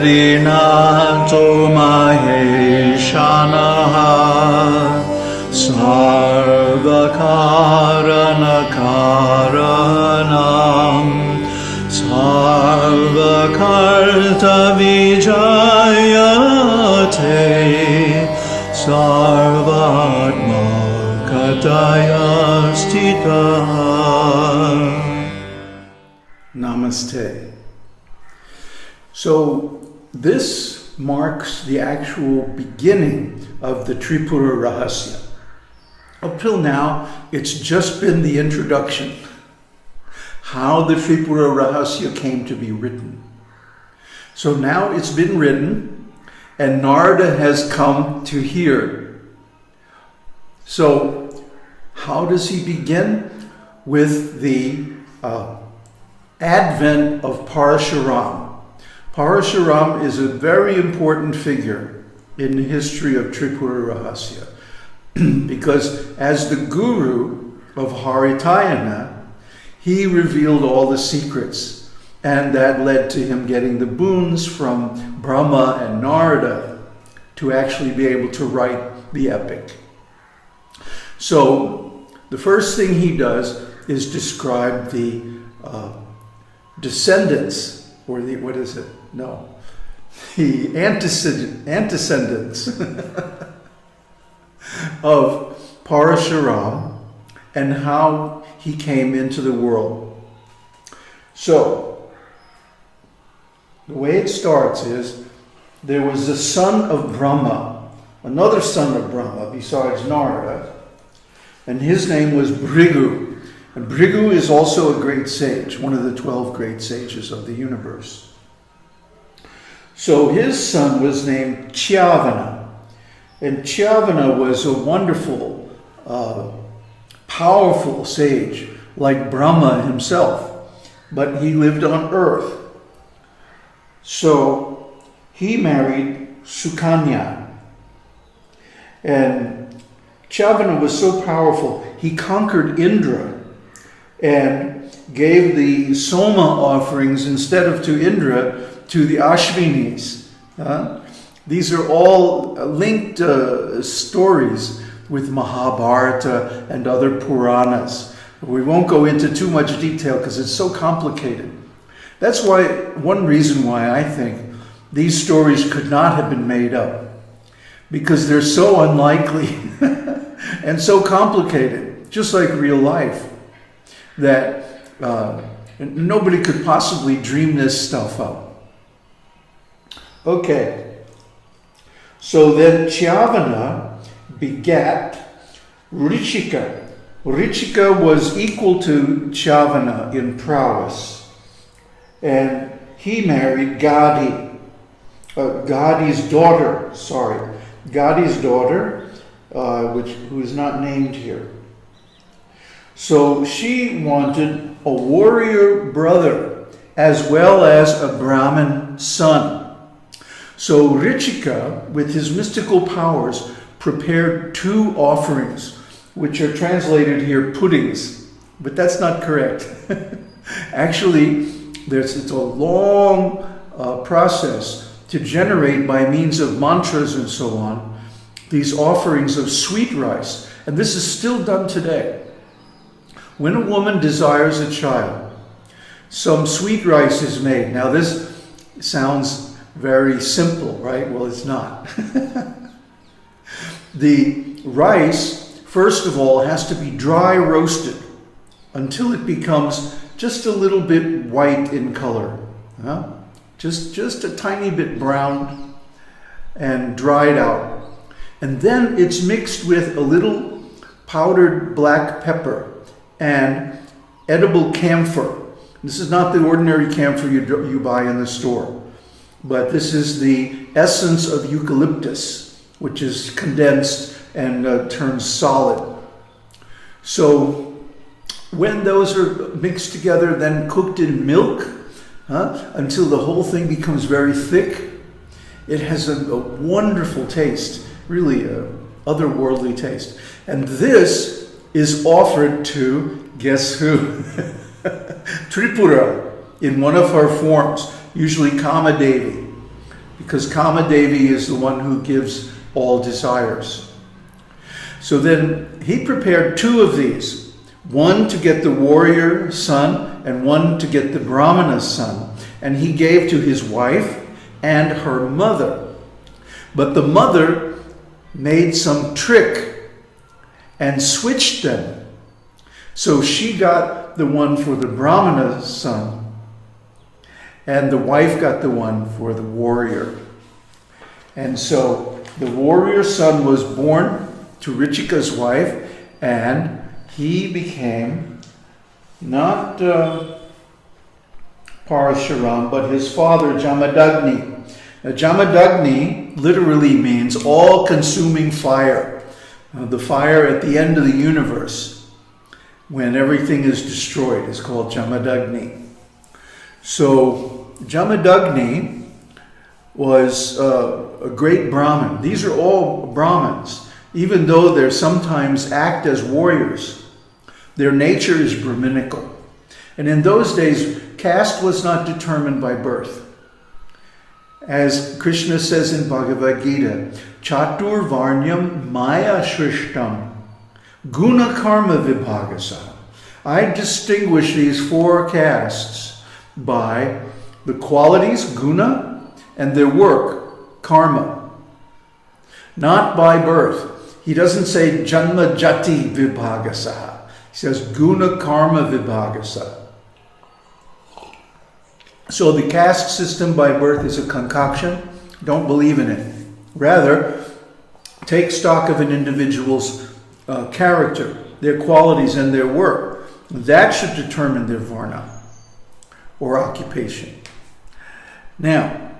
Rinato Maheshanaha Sarvakarana-karanam Sarvakarta-vijayate Sarvatma-kataya-stita. Namaste. So this marks the actual beginning of the Tripura Rahasya. Up till now, it's just been the introduction. How the Tripura Rahasya came to be written. So now it's been written, and Narada has come to hear. So how does he begin? With the advent of Parashurama. Parashurama is a very important figure in the history of Tripura Rahasya because as the guru of Haritayana, he revealed all the secrets, and that led to him getting the boons from Brahma and Narada to actually be able to write the epic. So the first thing he does is describe the descendants, or the, what is it? No. The antecedents of Parashurama and how he came into the world. So, the way it starts is, there was a son of Brahma, another son of Brahma besides Narada, and his name was Bhrigu. And Bhrigu is also a great sage, one of the 12 great sages of the universe. So his son was named Chyavana. And Chyavana was a wonderful, powerful sage, like Brahma himself. But he lived on earth. So he married Sukanya. And Chyavana was so powerful, he conquered Indra and gave the Soma offerings instead of to Indra, to the Ashvinis. These are all linked stories with Mahabharata and other Puranas. We won't go into too much detail because it's so complicated. That's why, one reason why I think these stories could not have been made up, because they're so unlikely and so complicated, just like real life, that nobody could possibly dream this stuff up. Okay, so then Chyavana begat Richika. Richika was equal to Chyavana in prowess, and he married Gadi, Gadi's daughter, who is not named here. So she wanted a warrior brother as well as a Brahmin son. So Richika, with his mystical powers, prepared 2 offerings, which are translated here puddings, but that's not correct. Actually, it's a long process to generate, by means of mantras and so on, these offerings of sweet rice. And this is still done today. When a woman desires a child, some sweet rice is made. Now this sounds very simple, right? Well, it's not. The rice, first of all, has to be dry roasted until it becomes just a little bit white in color. Just a tiny bit brown and dried out. And then it's mixed with a little powdered black pepper and edible camphor. This is not the ordinary camphor you buy in the store, but this is the essence of eucalyptus, which is condensed and turns solid. So when those are mixed together, then cooked in milk until the whole thing becomes very thick, it has a wonderful taste, really otherworldly taste. And this is offered to, guess who? Tripura, in one of her forms, usually Kamadevi. because Kamadevi is the one who gives all desires. So then he prepared 2 of these, one to get the warrior son and one to get the Brahmana's son. And he gave to his wife and her mother. But the mother made some trick and switched them. So she got the one for the Brahmana's son, and the wife got the one for the warrior. And so the warrior son was born to Richika's wife, and he became not Parashurama, but his father Jamadagni. Now, Jamadagni literally means all-consuming fire, the fire at the end of the universe, when everything is destroyed, is called Jamadagni. So Jamadagni was a great Brahmin. These are all Brahmins. Even though they sometimes act as warriors, their nature is Brahminical. And in those days, caste was not determined by birth. As Krishna says in Bhagavad Gita, Chatur Varnyam Maya Shrishtam Guna Karma Vibhagasa. I distinguish these 4 castes by the qualities, guna, and their work, karma. Not by birth. He doesn't say Janma Jati Vibhagasa. He says Guna Karma Vibhagasa. So the caste system by birth is a concoction. Don't believe in it. Rather, take stock of an individual's character, their qualities, and their work. That should determine their varna, or occupation. Now,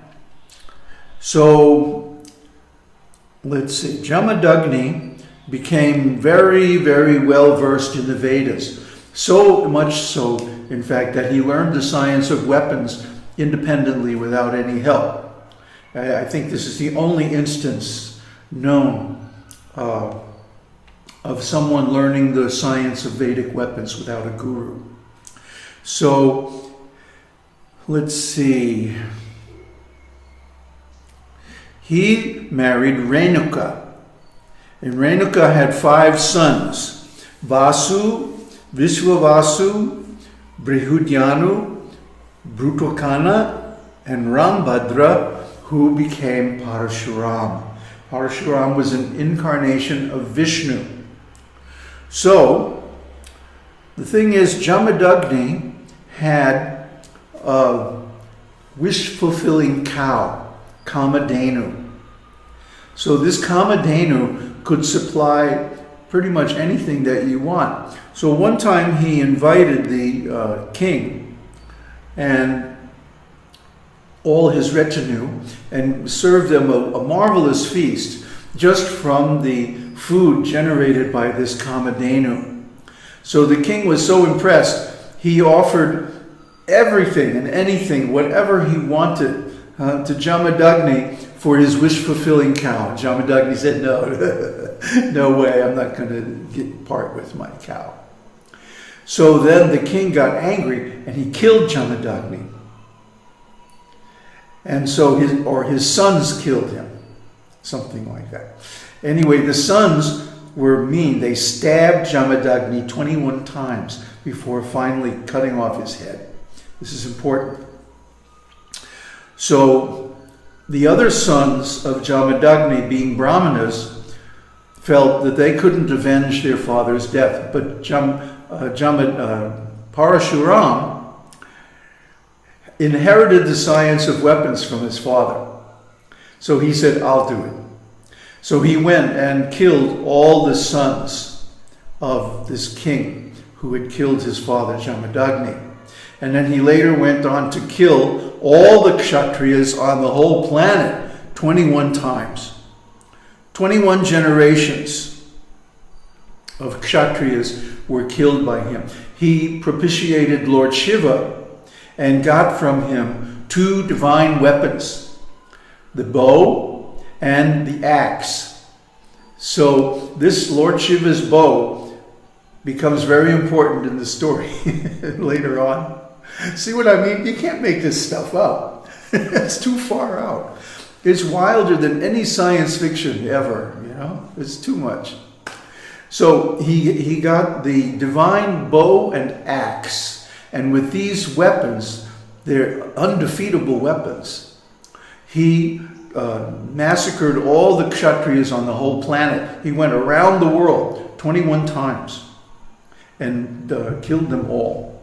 so let's see. Jamadagni became very, very well versed in the Vedas. So much so, in fact, that he learned the science of weapons independently without any help. I think this is the only instance known of someone learning the science of Vedic weapons without a guru. So, let's see. He married Renuka. And Renuka had 5 sons: Vasu, Vishwavasu, Brihudyanu, Brutokana, and Rambhadra, who became Parashurama. Parashurama was an incarnation of Vishnu. So, the thing is, Jamadagni had a wish-fulfilling cow, Kamdhenu. So this Kamdhenu could supply pretty much anything that you want. So one time he invited the king and all his retinue and served them a marvelous feast just from the food generated by this Kamdhenu. So the king was so impressed, he offered everything and anything, whatever he wanted, to Jamadagni for his wish-fulfilling cow. Jamadagni said, no, no way, I'm not going to part with my cow. So then the king got angry and he killed Jamadagni. And so his sons killed him, something like that. Anyway, the sons were mean. They stabbed Jamadagni 21 times before finally cutting off his head. This is important. So the other sons of Jamadagni, being Brahmanas, felt that they couldn't avenge their father's death. But Parashurama inherited the science of weapons from his father. So he said, I'll do it. So he went and killed all the sons of this king who had killed his father, Jamadagni. And then he later went on to kill all the Kshatriyas on the whole planet 21 times. 21 generations of Kshatriyas were killed by him. He propitiated Lord Shiva and got from him 2 divine weapons, the bow and the axe. So this Lord Shiva's bow becomes very important in the story later on. See what I mean? You can't make this stuff up. It's too far out. It's wilder than any science fiction ever, you know? It's too much. So he got the divine bow and axe. And with these weapons, they're undefeatable weapons. He massacred all the Kshatriyas on the whole planet. He went around the world 21 times and killed them all.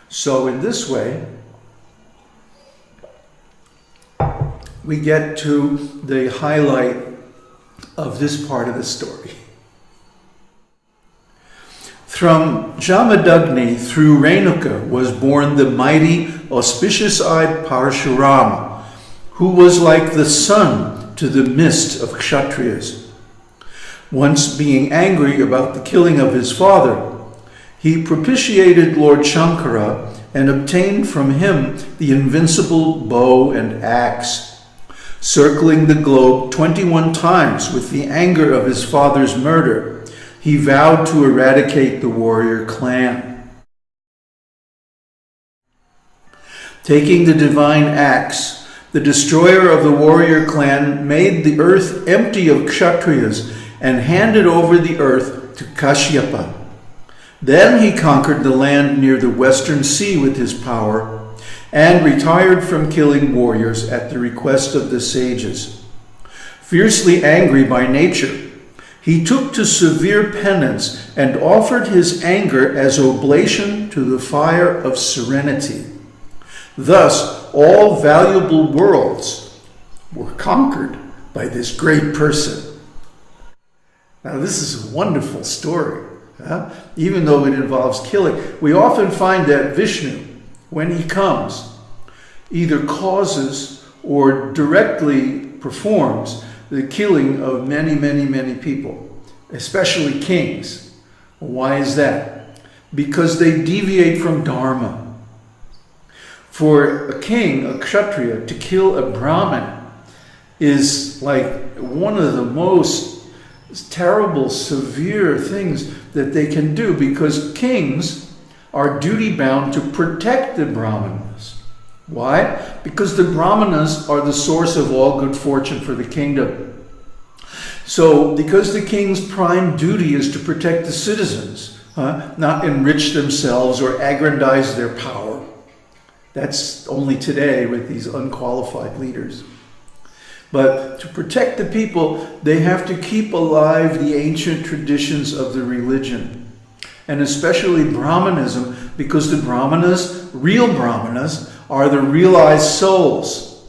So in this way, we get to the highlight of this part of the story. From Jamadagni through Renuka was born the mighty, auspicious-eyed Parashurama, who was like the sun to the mist of Kshatriyas. Once being angry about the killing of his father, he propitiated Lord Shankara and obtained from him the invincible bow and axe. Circling the globe 21 times with the anger of his father's murder, he vowed to eradicate the warrior clan. Taking the divine axe, the destroyer of the warrior clan made the earth empty of Kshatriyas and handed over the earth to Kashyapa. Then he conquered the land near the western sea with his power and retired from killing warriors at the request of the sages. Fiercely angry by nature, he took to severe penance and offered his anger as oblation to the fire of serenity. Thus, all valuable worlds were conquered by this great person. Now, this is a wonderful story, even though it involves killing. We often find that Vishnu, when he comes, either causes or directly performs the killing of many, many, many people, especially kings. Why is that? Because they deviate from Dharma. For a king, a Kshatriya, to kill a Brahmin is like one of the most terrible, severe things that they can do, because kings are duty-bound to protect the Brahmanas. Why? Because the Brahmanas are the source of all good fortune for the kingdom. So, because the king's prime duty is to protect the citizens, not enrich themselves or aggrandize their power. That's only today with these unqualified leaders. But to protect the people, they have to keep alive the ancient traditions of the religion. And especially Brahmanism, because the Brahmanas, real Brahmanas, are the realized souls.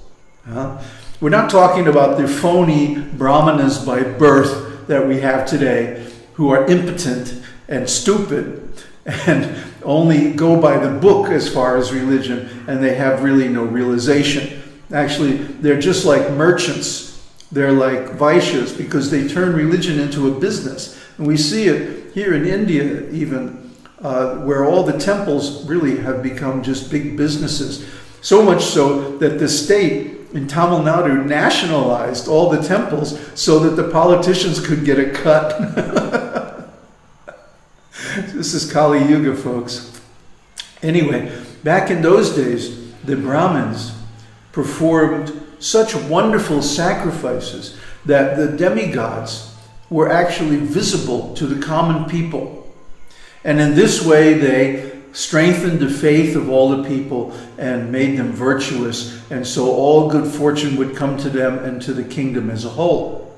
We're not talking about the phony Brahmanas by birth that we have today, who are impotent and stupid and only go by the book as far as religion, and they have really no realization. Actually, they're just like merchants. They're like Vaishyas, because they turn religion into a business. And we see it here in India even, where all the temples really have become just big businesses. So much so that the state in Tamil Nadu nationalized all the temples so that the politicians could get a cut. This is Kali Yuga, folks. Anyway, back in those days, the Brahmins performed such wonderful sacrifices that the demigods were actually visible to the common people. And in this way, they strengthened the faith of all the people and made them virtuous. And so all good fortune would come to them and to the kingdom as a whole.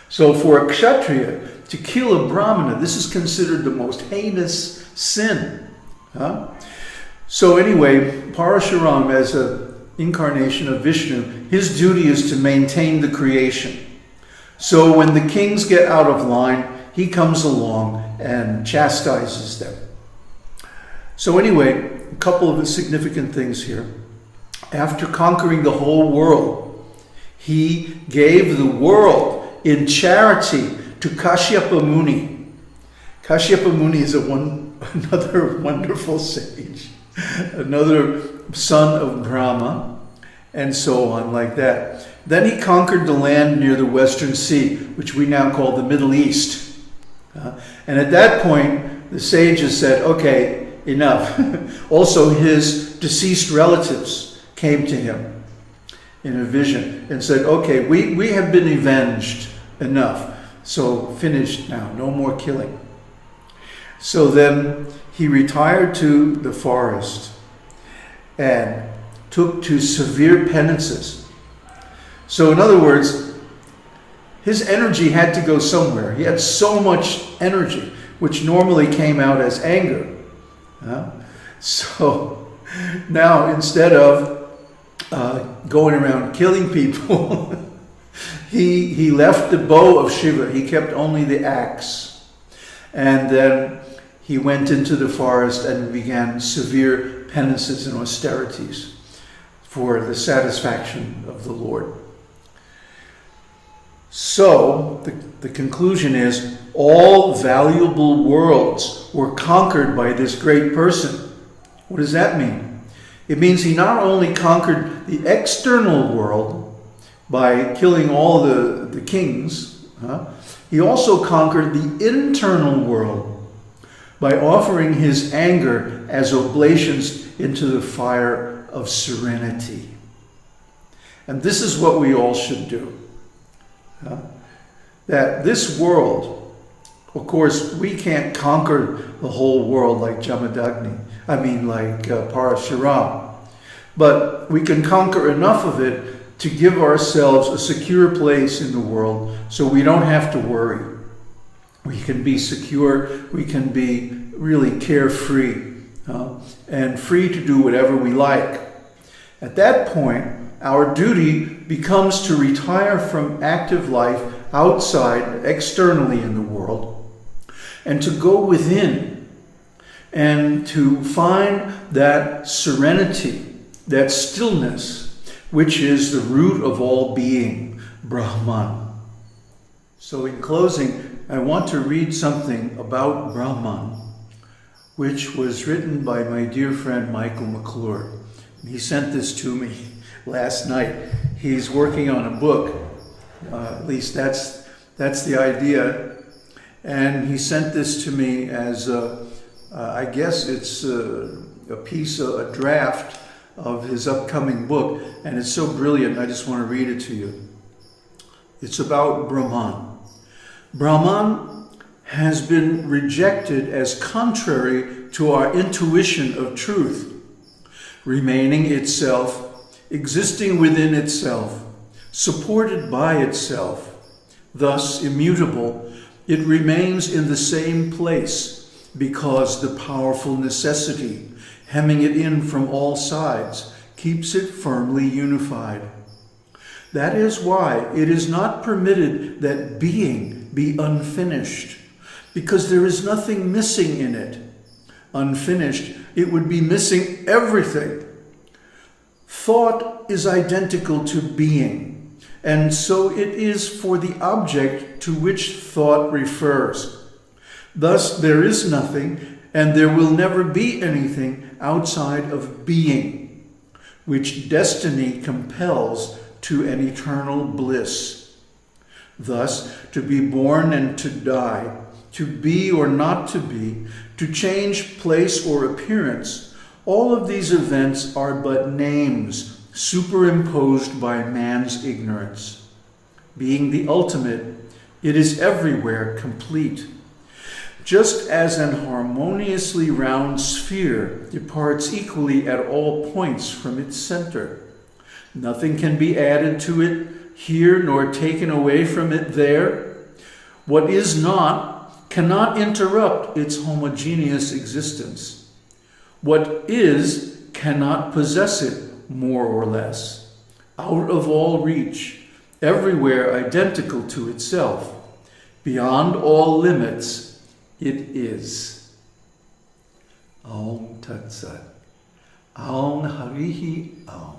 So for a Kshatriya to kill a Brahmana, this is considered the most heinous sin. So anyway, Parashurama, as an incarnation of Vishnu, his duty is to maintain the creation. So when the kings get out of line, he comes along and chastises them. So anyway, a couple of significant things here. After conquering the whole world, he gave the world in charity to Kashyapa Muni. Kashyapa Muni is another wonderful sage, another son of Brahma, and so on like that. Then he conquered the land near the Western Sea, which we now call the Middle East. And at that point, the sages said, okay, enough. Also, his deceased relatives came to him. in a vision and said, okay, we have been avenged enough. So finished now, no more killing. So then he retired to the forest and took to severe penances. So in other words, his energy had to go somewhere. He had so much energy, which normally came out as anger. So now instead of going around killing people, he left the bow of Shiva. He kept only the axe. And then he went into the forest and began severe penances and austerities for the satisfaction of the Lord. So the conclusion is all valuable worlds were conquered by this great person. What does that mean? It means he not only conquered the external world by killing all the kings, he also conquered the internal world by offering his anger as oblations into the fire of serenity. And this is what we all should do. That this world, of course, we can't conquer the whole world like Jamadagni, like Parashurama. But we can conquer enough of it to give ourselves a secure place in the world so we don't have to worry. We can be secure, we can be really carefree, and free to do whatever we like. At that point, our duty becomes to retire from active life outside, externally in the world, and to go within and to find that serenity, that stillness, which is the root of all being, Brahman. So in closing, I want to read something about Brahman, which was written by my dear friend Michael McClure. He sent this to me last night. He's working on a book, at least that's the idea, and he sent this to me as I guess it's a draft of his upcoming book, and it's so brilliant I just want to read it to you. It's about Brahman. Brahman has been rejected as contrary to our intuition of truth, remaining itself, existing within itself, supported by itself, thus immutable. It remains in the same place because the powerful necessity, hemming it in from all sides, keeps it firmly unified. That is why it is not permitted that being be unfinished, because there is nothing missing in it. Unfinished, it would be missing everything. Thought is identical to being, and so it is for the object to which thought refers. Thus, there is nothing, and there will never be anything outside of being, which destiny compels to an eternal bliss. Thus, to be born and to die, to be or not to be, to change place or appearance, all of these events are but names superimposed by man's ignorance. Being the ultimate, it is everywhere complete. Just as an harmoniously round sphere departs equally at all points from its center. Nothing can be added to it here nor taken away from it there. What is not cannot interrupt its homogeneous existence. What is cannot possess it more or less. Out of all reach, everywhere identical to itself, beyond all limits, it is. Om Tat Sat. Om Harihi Om.